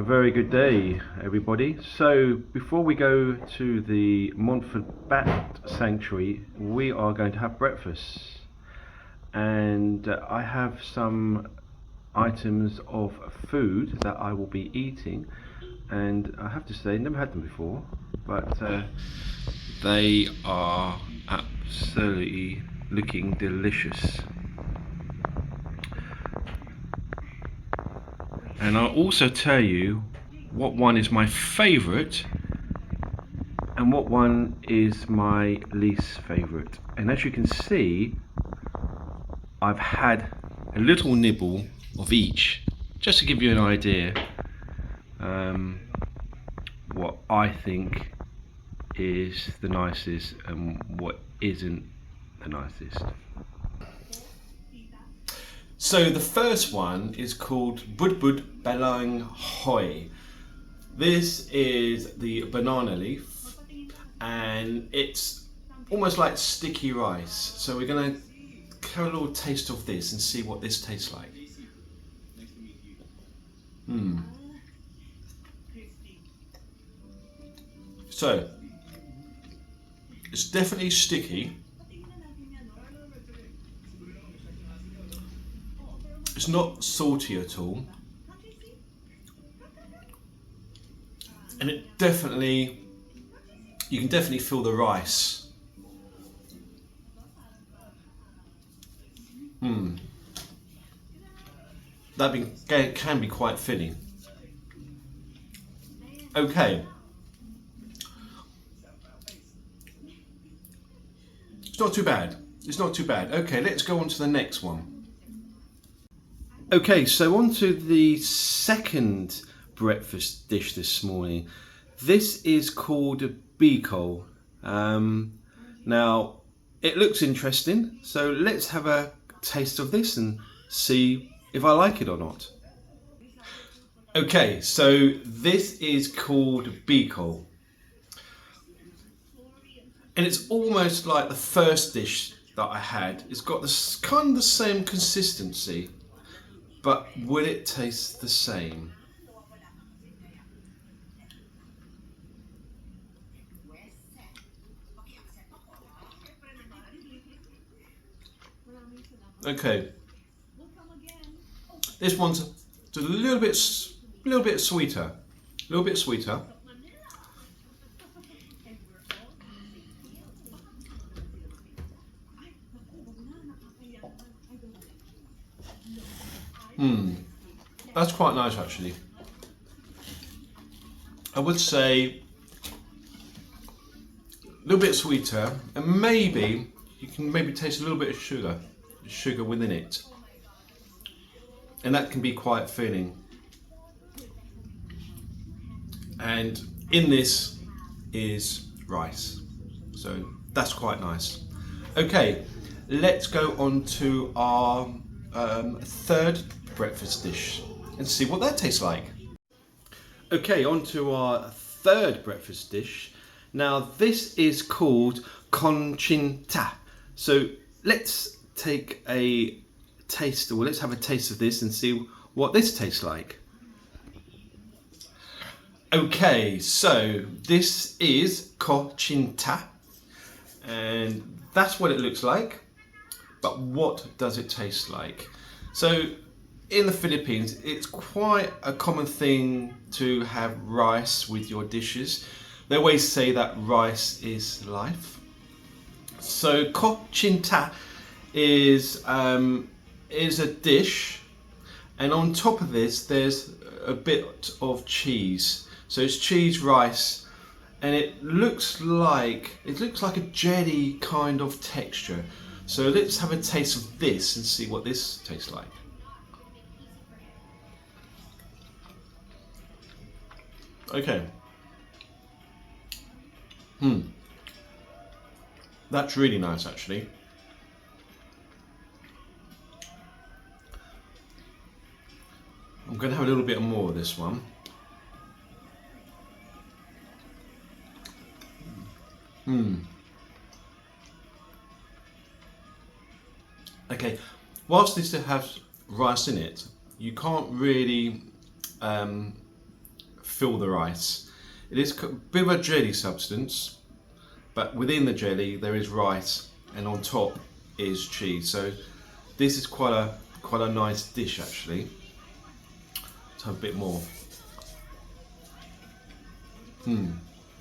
very good day, everybody. So before we go to the Montfort Bat Sanctuary, we are going to have breakfast, and I have some items of food that I will be eating, and I have to say, never had them before, but they are absolutely looking delicious. And I'll also tell you what one is my favourite and what one is my least favourite. And as you can see, I've had a little nibble of each, just to give you an idea what I think is the nicest and what isn't the nicest. So the first one is called Bud Bud Belang Hoi. This is the banana leaf, and it's almost like sticky rice. So we're going to have a little taste of this and see what this tastes like. So it's definitely sticky. It's not salty at all, and you can definitely feel the rice. That can be quite filling. Okay, it's not too bad. It's not too bad. Okay, let's go on to the next one. Okay, so on to the second breakfast dish this morning. This is called biko. Now, it looks interesting, so let's have a taste of this and see if I like it or not. Okay, so this is called biko. And it's almost like the first dish that I had. It's got this kind of the same consistency. But will it taste the same? Okay. This one's a little bit sweeter. A little bit sweeter. That's quite nice actually. I would say a little bit sweeter, and maybe you can taste a little bit of sugar within it, and that can be quite filling. And in this is rice, so that's quite nice. Okay, let's go on to our third breakfast dish and see what that tastes like. Okay, on to our third breakfast dish. Now this is called conchinta. So let's take a taste, or let's have a taste of this and see what this tastes like. Okay, so this is conchinta, and that's what it looks like. But what does it taste like? So in the Philippines, it's quite a common thing to have rice with your dishes. They always say that rice is life. So conchinta is a dish, and on top of this there's a bit of cheese. So it's cheese rice, and it looks like a jelly kind of texture. So let's have a taste of this and see what this tastes like. Okay. That's really nice actually. I'm going to have a little bit more of this one. Okay, whilst this still has rice in it, you can't really fill the rice. It is a bit of a jelly substance, but within the jelly there is rice, and on top is cheese. So this is quite a nice dish actually. Let's have a bit more.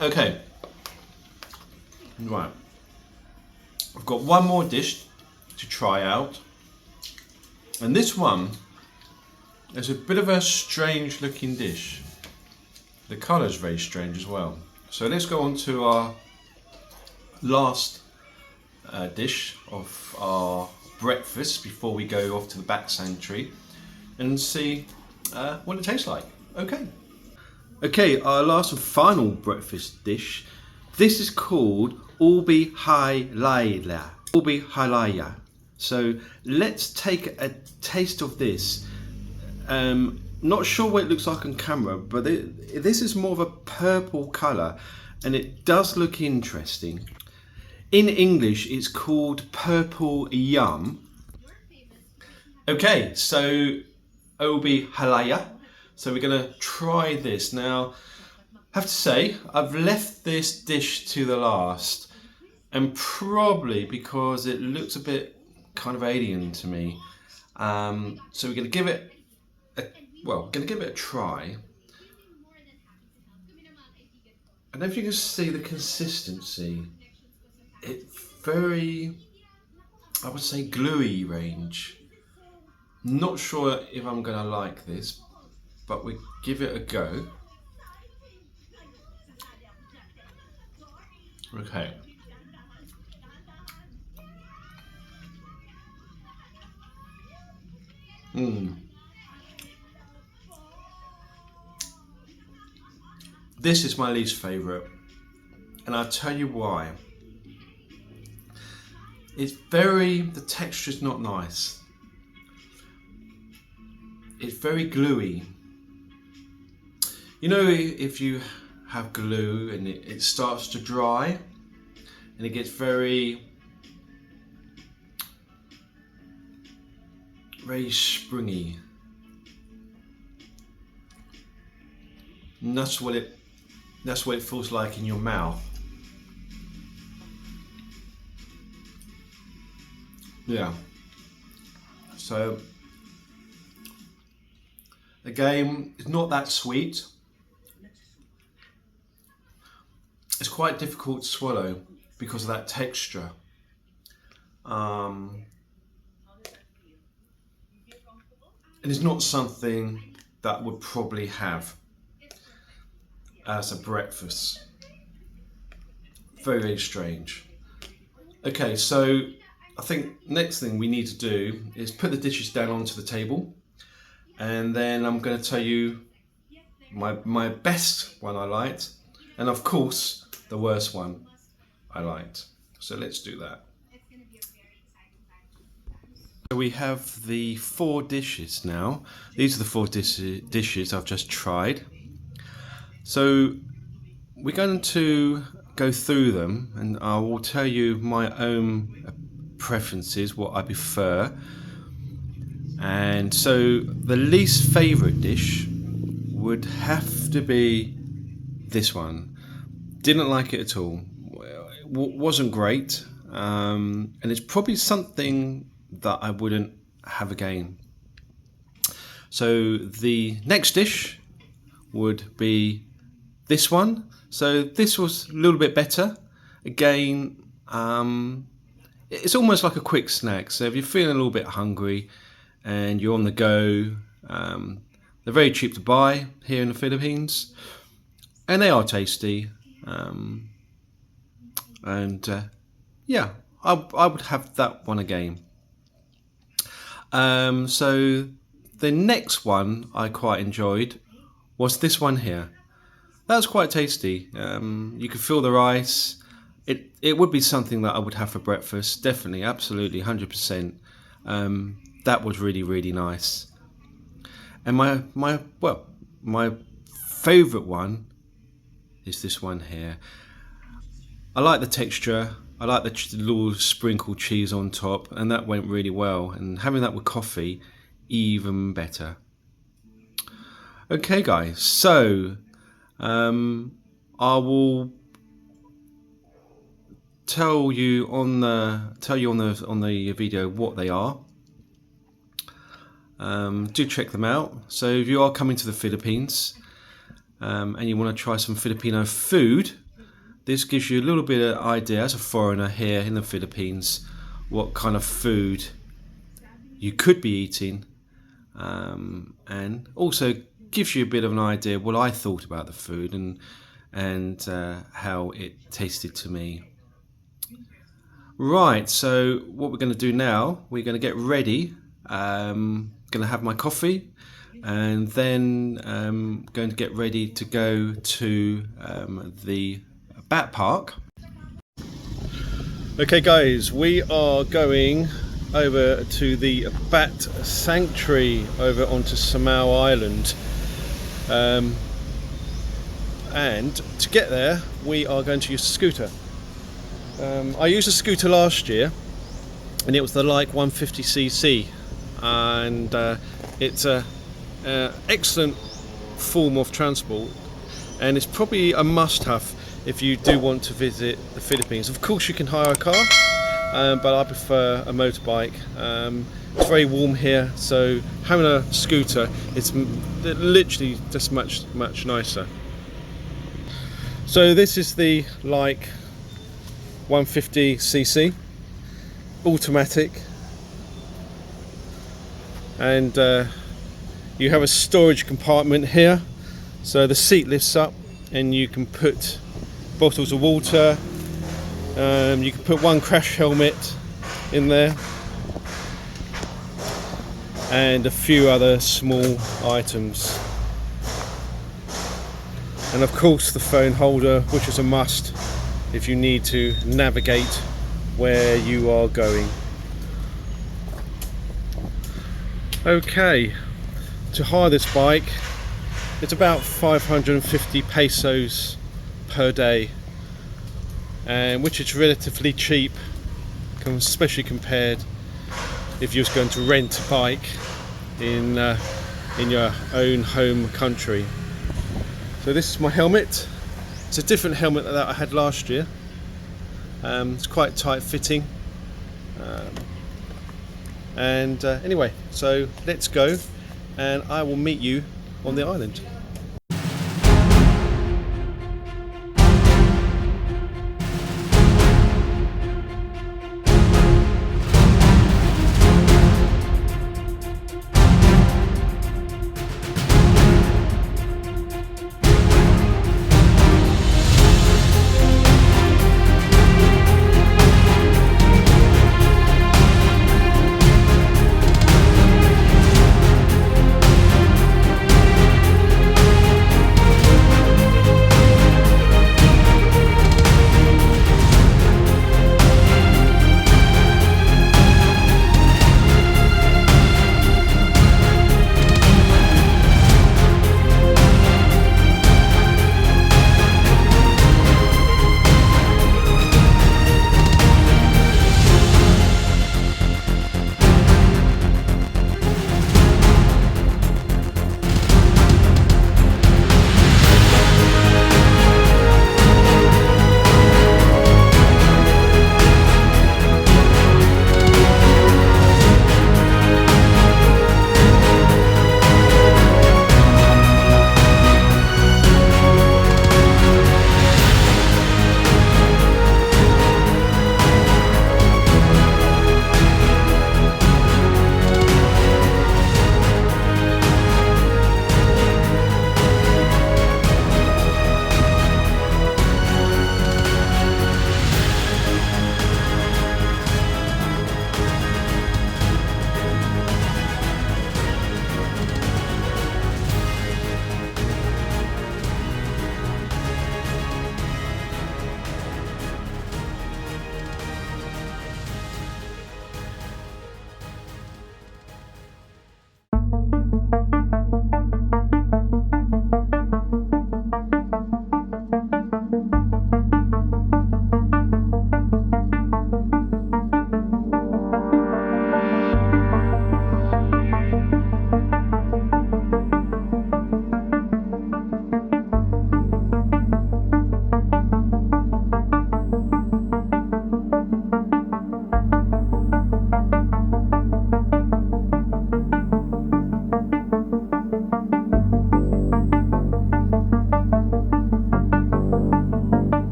Okay. Right. I've got one more dish to try out, and this one is a bit of a strange looking dish. The colour is very strange as well. So let's go on to our last dish of our breakfast before we go off to the Bat Sanctuary and see what it tastes like. Okay, our last and final breakfast dish. This is called ubi halaya. Ubi halaya. So let's take a taste of this. Not sure what it looks like on camera, but this is more of a purple colour, and it does look interesting. In English, it's called purple yum. Okay, so ubi halaya. So we're going to try this. Now, I have to say, I've left this dish to the last, and probably because it looks a bit kind of alien to me. So we're going to give it a try. I don't know if you can see the consistency. It's very, I would say, gluey range. Not sure if I'm going to like this, but we give it a go. Okay. This is my least favourite, and I'll tell you why. The texture's not nice. It's very gluey. You know, if you have glue and it starts to dry and it gets very springy. And that's what it feels like in your mouth. Yeah. So again, it's not that sweet. It's quite difficult to swallow because of that texture. And it's not something that I would probably have as a breakfast. Very, very strange. Okay, so I think next thing we need to do is put the dishes down onto the table, and then I'm going to tell you my best one I liked, and of course the worst one I liked. So let's do that. So we have the 4 dishes now. These are the 4 dishes I've just tried. So we're going to go through them, and I will tell you my own preferences, what I prefer. And so the least favourite dish would have to be this one. Didn't like it at all. It wasn't great, and it's probably something that I wouldn't have again. So the next dish would be this one. So this was a little bit better. Again, it's almost like a quick snack. So if you're feeling a little bit hungry and you're on the go, they're very cheap to buy here in the Philippines, and they are tasty. Yeah, I would have that one again. So the next one I quite enjoyed was this one here. That was quite tasty. You could feel the rice. It would be something that I would have for breakfast, definitely, absolutely, 100%. That was really, really nice. And my favourite one is this one here. I like the texture. I like the little sprinkled cheese on top, and that went really well. And having that with coffee, even better. Okay, guys. So I will tell you on the video what they are. Do check them out. So if you are coming to the Philippines and you want to try some Filipino food, this gives you a little bit of idea as a foreigner here in the Philippines what kind of food you could be eating, and also gives you a bit of an idea what I thought about the food and how it tasted to me. Right, so what we're going to do now, we're going to get ready. Going to have my coffee, and then going to get ready to go to the bat park. Okay guys, we are going over to the Bat Sanctuary over onto Samau Island, and to get there we are going to use a scooter. I used a scooter last year and it was the Like 150cc, and it's a excellent form of transport, and it's probably a must-have if you do want to visit the Philippines. Of course you can hire a car, but I prefer a motorbike. It's very warm here, so having a scooter, it's literally just much nicer. So this is the Like 150cc automatic, and you have a storage compartment here, so the seat lifts up and you can put bottles of water, you can put one crash helmet in there and a few other small items, and of course the phone holder, which is a must if you need to navigate where you are going. Okay, to hire this bike, it's about 550 pesos per day, and which is relatively cheap, especially compared if you're going to rent a bike in your own home country. So this is my helmet. It's a different helmet that I had last year. It's quite tight fitting. Anyway, so let's go, and I will meet you on the island.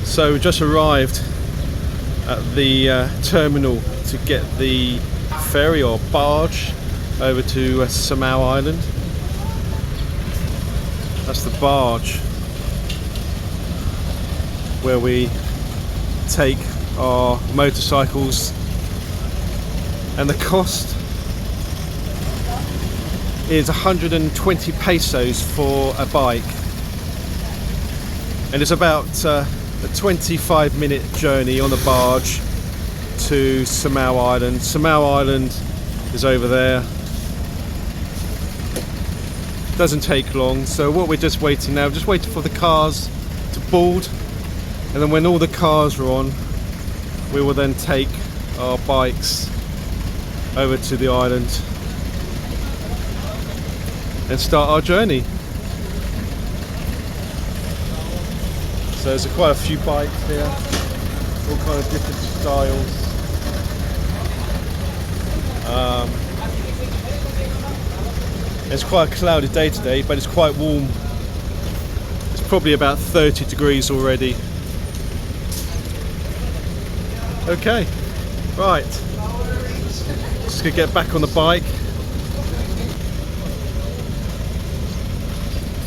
So we just arrived at the terminal to get the ferry or barge over to Samau Island. That's the barge where we take our motorcycles, and the cost is 120 pesos for a bike, and it's about a 25-minute journey on the barge to Samau Island. Samau Island is over there. Doesn't take long, so what we're just waiting now, just waiting for the cars to board, and then when all the cars are on, we will then take our bikes over to the island and start our journey. So there's quite a few bikes here, all kind of different styles. It's quite a cloudy day today, but it's quite warm. It's probably about 30 degrees already. Okay, right. Just gonna get back on the bike.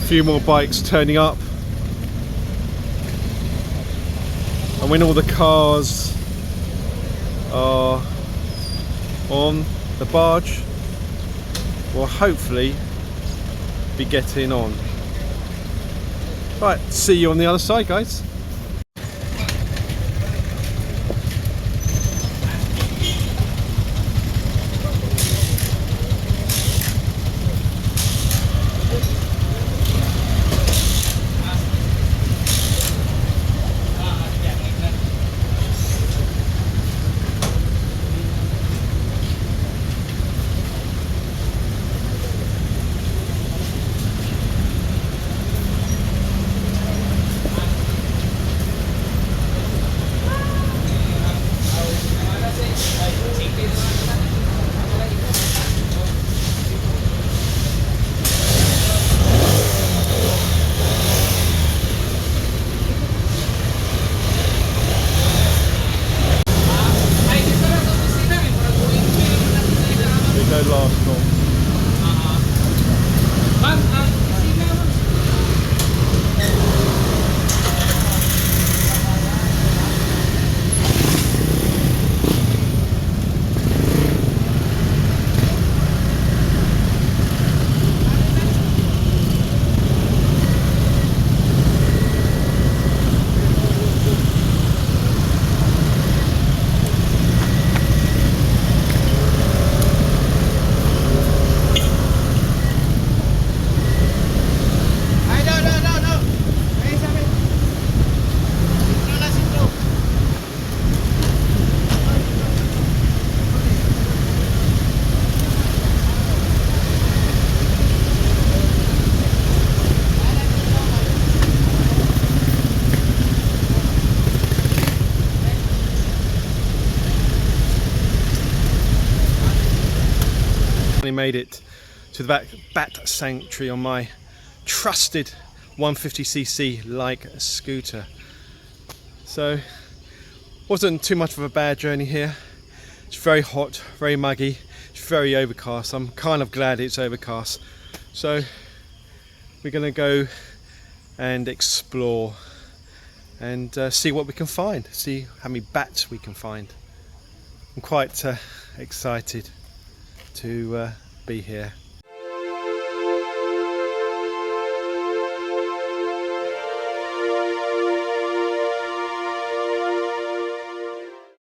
A few more bikes turning up. And when all the cars are on the barge, we'll hopefully be getting on. Right, see you on the other side, guys. Made it to the Bat Sanctuary on my trusted 150cc like scooter. So wasn't too much of a bad journey here. It's very hot, very muggy, it's very overcast. I'm kind of glad it's overcast. So we're gonna go and explore and see what we can find, see how many bats we can find. I'm quite excited to be here.